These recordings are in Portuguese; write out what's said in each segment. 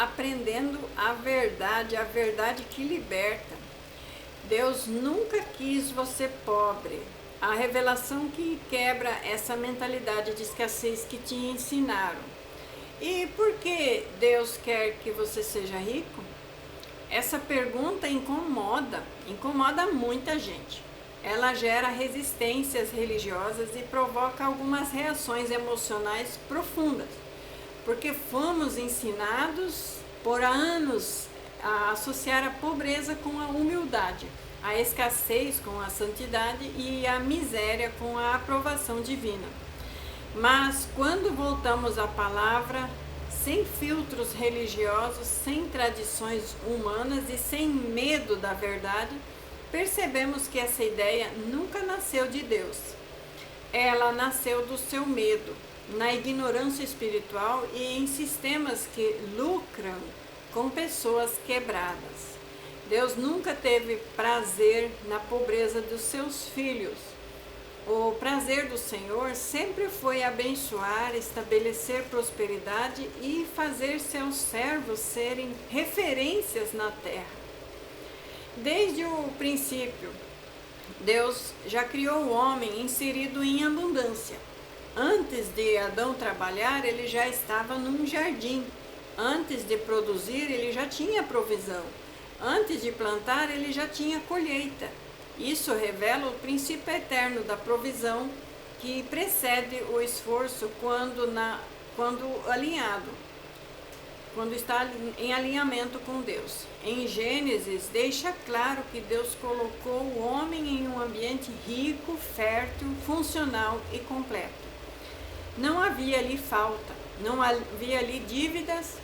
aprendendo a verdade que liberta. Deus nunca quis você pobre. A revelação que quebra essa mentalidade de escassez que te ensinaram. E por que Deus quer que você seja rico? Essa pergunta incomoda muita gente. Ela gera resistências religiosas e provoca algumas reações emocionais profundas, porque fomos ensinados por anos a associar a pobreza com a humildade, a escassez com a santidade e a miséria com a aprovação divina. Mas quando voltamos à palavra, sem filtros religiosos, sem tradições humanas e sem medo da verdade, percebemos que essa ideia nunca nasceu de Deus. Ela nasceu do seu medo, na ignorância espiritual e em sistemas que lucram com pessoas quebradas. Deus nunca teve prazer na pobreza dos seus filhos. O prazer do Senhor sempre foi abençoar, estabelecer prosperidade e fazer seus servos serem referências na terra. Desde o princípio, Deus já criou o homem inserido em abundância. Antes de Adão trabalhar, ele já estava num jardim. Antes de produzir, ele já tinha provisão. Antes de plantar, ele já tinha colheita. Isso revela o princípio eterno da provisão que precede o esforço quando está em alinhamento com Deus. Em Gênesis, deixa claro que Deus colocou o homem em um ambiente rico, fértil, funcional e completo. Não havia ali falta, não havia ali dívidas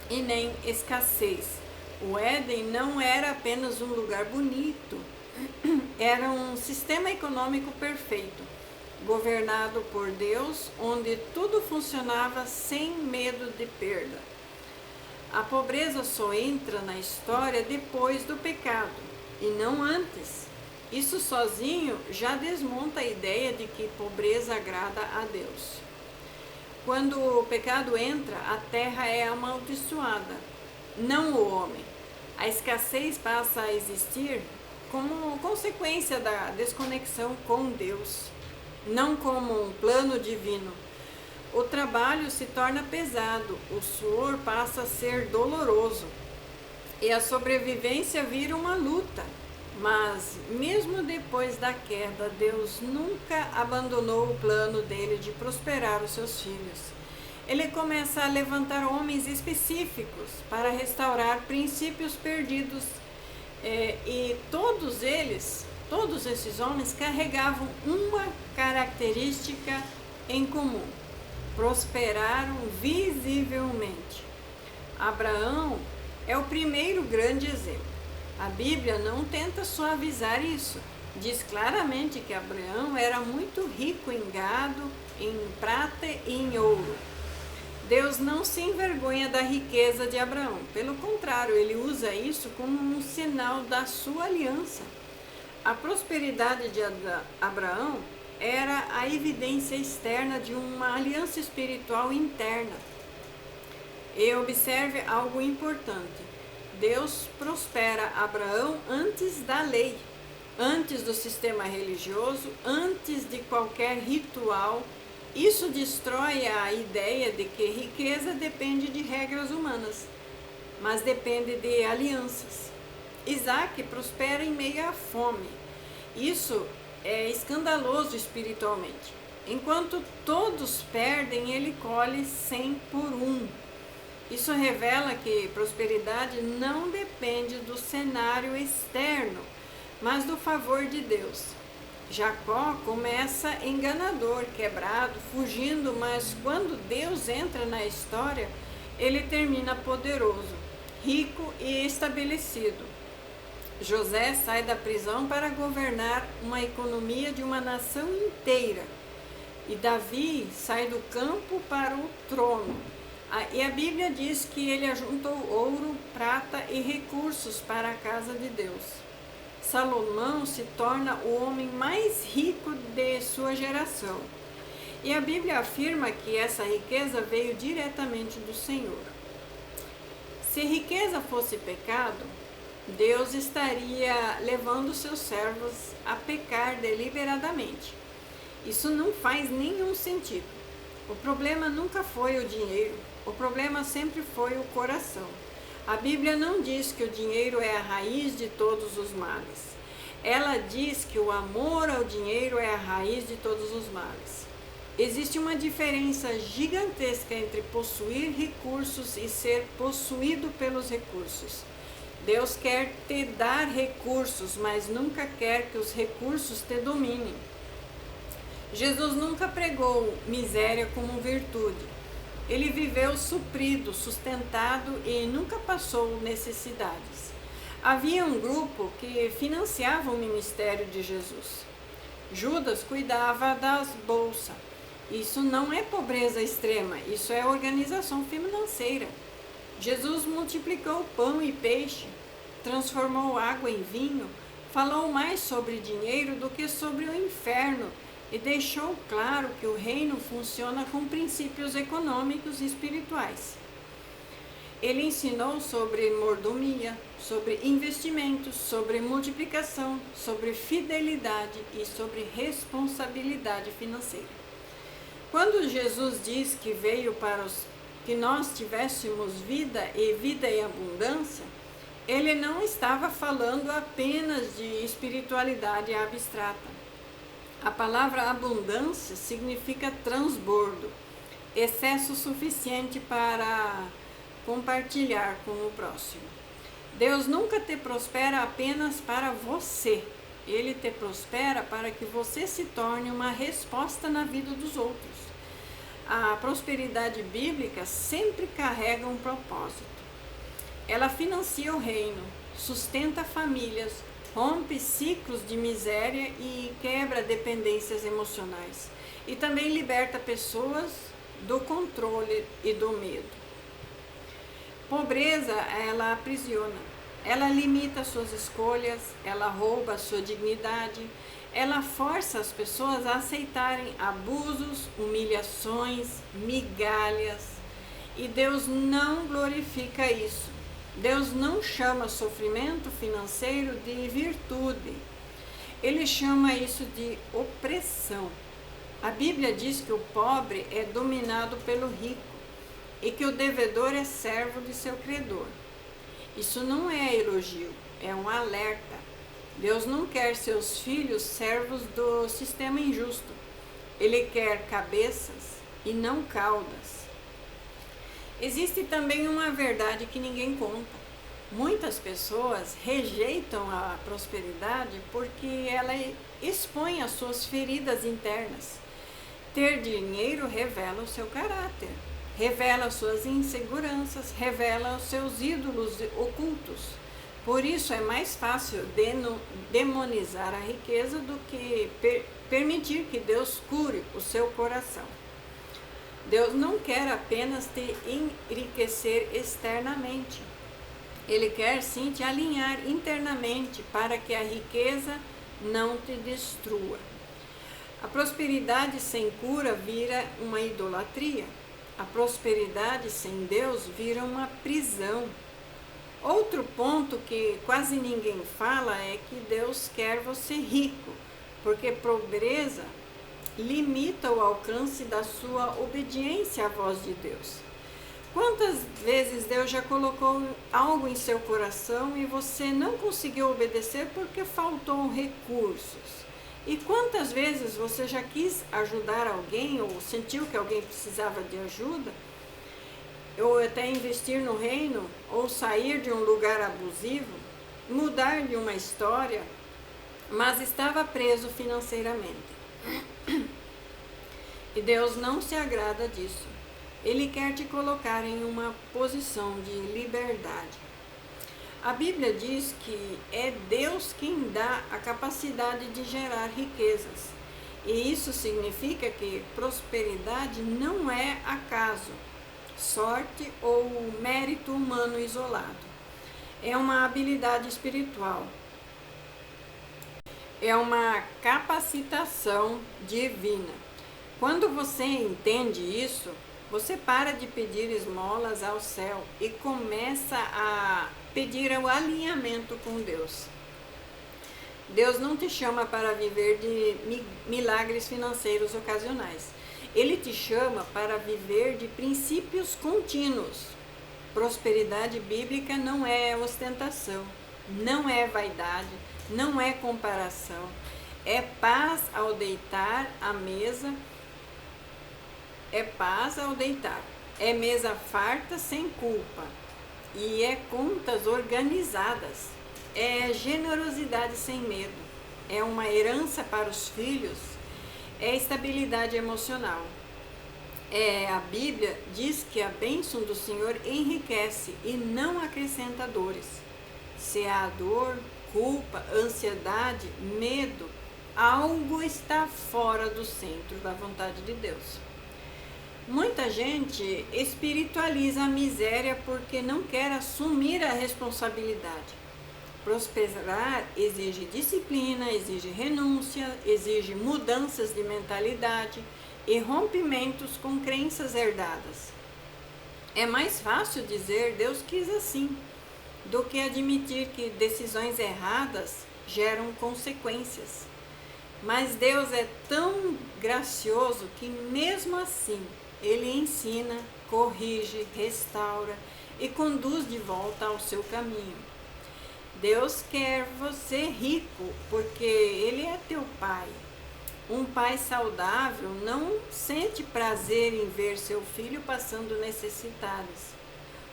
e nem escassez. O Éden não era apenas um lugar bonito, era um sistema econômico perfeito, governado por Deus, onde tudo funcionava sem medo de perda. A pobreza só entra na história depois do pecado, e não antes. Isso sozinho já desmonta a ideia de que pobreza agrada a Deus. Quando o pecado entra, a terra é amaldiçoada, não o homem. A escassez passa a existir como consequência da desconexão com Deus, não como um plano divino. O trabalho se torna pesado, o suor passa a ser doloroso e a sobrevivência vira uma luta. Mas, mesmo depois da queda, Deus nunca abandonou o plano dele de prosperar os seus filhos. Ele começa a levantar homens específicos para restaurar princípios perdidos. E todos esses homens carregavam uma característica em comum: prosperaram visivelmente. Abraão é o primeiro grande exemplo. A Bíblia não tenta suavizar isso. Diz claramente que Abraão era muito rico em gado, em prata e em ouro. Deus não se envergonha da riqueza de Abraão. Pelo contrário, ele usa isso como um sinal da sua aliança. A prosperidade de Abraão era a evidência externa de uma aliança espiritual interna. E observe algo importante: Deus prospera Abraão antes da lei, antes do sistema religioso, antes de qualquer ritual. Isso destrói a ideia de que riqueza depende de regras humanas, mas depende de alianças. Isaac prospera em meio à fome. Isso é escandaloso espiritualmente. Enquanto todos perdem, ele colhe 100 por 1. Isso revela que prosperidade não depende do cenário externo, mas do favor de Deus. Jacó começa enganador, quebrado, fugindo, mas quando Deus entra na história, ele termina poderoso, rico e estabelecido. José sai da prisão para governar uma economia de uma nação inteira. E Davi sai do campo para o trono. E a Bíblia diz que ele ajuntou ouro, prata e recursos para a casa de Deus. Salomão se torna o homem mais rico de sua geração. E a Bíblia afirma que essa riqueza veio diretamente do Senhor. Se riqueza fosse pecado, Deus estaria levando seus servos a pecar deliberadamente. Isso não faz nenhum sentido. O problema nunca foi o dinheiro, o problema sempre foi o coração. A Bíblia não diz que o dinheiro é a raiz de todos os males. Ela diz que o amor ao dinheiro é a raiz de todos os males. Existe uma diferença gigantesca entre possuir recursos e ser possuído pelos recursos. Deus quer te dar recursos, mas nunca quer que os recursos te dominem. Jesus nunca pregou miséria como virtude. Ele viveu suprido, sustentado e nunca passou necessidades. Havia um grupo que financiava o ministério de Jesus. Judas cuidava das bolsas. Isso não é pobreza extrema, isso é organização financeira. Jesus multiplicou pão e peixe, transformou água em vinho, falou mais sobre dinheiro do que sobre o inferno e deixou claro que o reino funciona com princípios econômicos e espirituais. Ele ensinou sobre mordomia, sobre investimentos, sobre multiplicação, sobre fidelidade e sobre responsabilidade financeira. Quando Jesus diz que veio para que nós tivéssemos vida em abundância, ele não estava falando apenas de espiritualidade abstrata. A palavra abundância significa transbordo, excesso suficiente para compartilhar com o próximo. Deus nunca te prospera apenas para você. Ele te prospera para que você se torne uma resposta na vida dos outros. A prosperidade bíblica sempre carrega um propósito. Ela financia o reino, sustenta famílias, rompe ciclos de miséria e quebra dependências emocionais. E também liberta pessoas do controle e do medo. Pobreza, ela aprisiona. Ela limita suas escolhas, ela rouba a sua dignidade, ela força as pessoas a aceitarem abusos, humilhações, migalhas. E Deus não glorifica isso. Deus não chama sofrimento financeiro de virtude. Ele chama isso de opressão. A Bíblia diz que o pobre é dominado pelo rico e que o devedor é servo de seu credor. Isso não é elogio, é um alerta. Deus não quer seus filhos servos do sistema injusto. Ele quer cabeças e não caudas. Existe também uma verdade que ninguém conta. Muitas pessoas rejeitam a prosperidade porque ela expõe as suas feridas internas. Ter dinheiro revela o seu caráter, revela suas inseguranças, revela os seus ídolos ocultos. Por isso é mais fácil demonizar a riqueza do que permitir que Deus cure o seu coração. Deus não quer apenas te enriquecer externamente. Ele quer sim te alinhar internamente para que a riqueza não te destrua. A prosperidade sem cura vira uma idolatria. A prosperidade sem Deus vira uma prisão. Outro ponto que quase ninguém fala é que Deus quer você rico, porque pobreza limita o alcance da sua obediência à voz de Deus. Quantas vezes Deus já colocou algo em seu coração e você não conseguiu obedecer porque faltou recursos? E quantas vezes você já quis ajudar alguém ou sentiu que alguém precisava de ajuda? Ou até investir no reino, ou sair de um lugar abusivo, mudar de uma história, mas estava preso financeiramente. E Deus não se agrada disso. Ele quer te colocar em uma posição de liberdade. A Bíblia diz que é Deus quem dá a capacidade de gerar riquezas. E isso significa que prosperidade não é acaso, sorte ou mérito humano isolado. É uma habilidade espiritual. É uma capacitação divina. Quando você entende isso, Você para de pedir esmolas ao céu e começa a pedir o alinhamento com Deus. Deus não te chama para viver de milagres financeiros ocasionais. Ele te chama para viver de princípios contínuos. Prosperidade bíblica não é ostentação, não é vaidade, não é comparação. É paz ao deitar à mesa, é paz ao deitar. É mesa farta sem culpa e é contas organizadas. É generosidade sem medo, é uma herança para os filhos, é estabilidade emocional. A Bíblia diz que a bênção do Senhor enriquece e não acrescenta dores. Se há dor, culpa, ansiedade, medo, algo está fora do centro da vontade de Deus. Muita gente espiritualiza a miséria porque não quer assumir a responsabilidade. Prosperar exige disciplina, exige renúncia, exige mudanças de mentalidade e rompimentos com crenças herdadas. É mais fácil dizer Deus quis assim, do que admitir que decisões erradas geram consequências. Mas Deus é tão gracioso que mesmo assim Ele ensina, corrige, restaura e conduz de volta ao seu caminho. Deus quer você rico, porque Ele é teu pai. Um pai saudável não sente prazer em ver seu filho passando necessidades.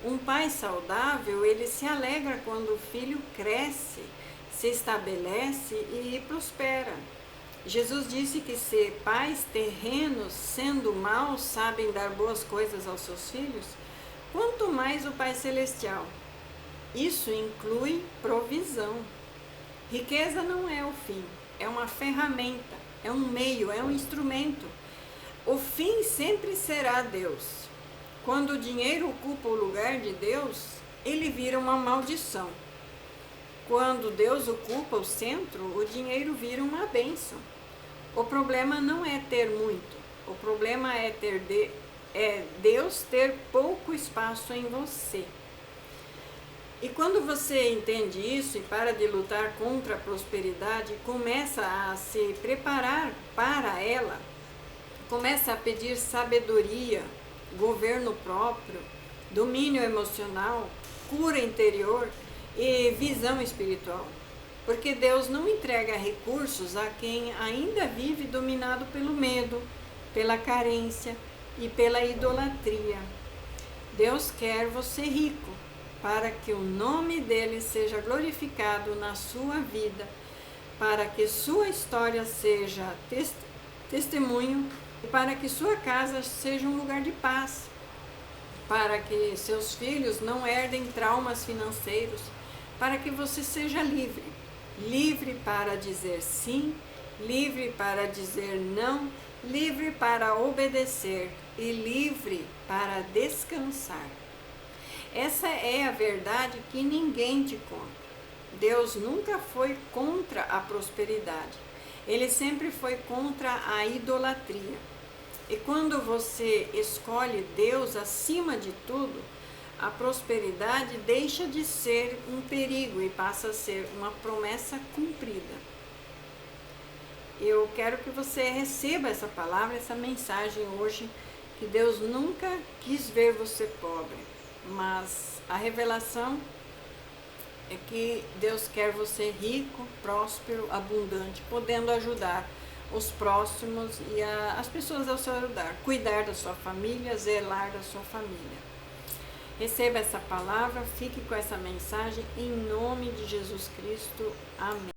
Um pai saudável, ele se alegra quando o filho cresce, se estabelece e prospera. Jesus disse que se pais terrenos, sendo maus, sabem dar boas coisas aos seus filhos, quanto mais o Pai Celestial. Isso inclui provisão. Riqueza não é o fim, é uma ferramenta, é um meio, é um instrumento. O fim sempre será Deus. Quando o dinheiro ocupa o lugar de Deus, ele vira uma maldição. Quando Deus ocupa o centro, o dinheiro vira uma bênção. O problema não é ter muito, o problema é Deus ter pouco espaço em você. E quando você entende isso e para de lutar contra a prosperidade, começa a se preparar para ela, começa a pedir sabedoria, governo próprio, domínio emocional, cura interior e visão espiritual. Porque Deus não entrega recursos a quem ainda vive dominado pelo medo, pela carência e pela idolatria. Deus quer você rico, para que o nome dele seja glorificado na sua vida, para que sua história seja testemunho e para que sua casa seja um lugar de paz, para que seus filhos não herdem traumas financeiros, para que você seja livre, livre para dizer sim, livre para dizer não, livre para obedecer e livre para descansar. Essa é a verdade que ninguém te conta. Deus nunca foi contra a prosperidade. Ele sempre foi contra a idolatria. E quando você escolhe Deus acima de tudo, a prosperidade deixa de ser um perigo e passa a ser uma promessa cumprida. Eu quero que você receba essa palavra, essa mensagem hoje, que Deus nunca quis ver você pobre, mas a revelação é que Deus quer você rico, próspero, abundante, podendo ajudar os próximos e as pessoas ao seu redor, cuidar da sua família, zelar da sua família. Receba essa palavra, fique com essa mensagem em nome de Jesus Cristo. Amém.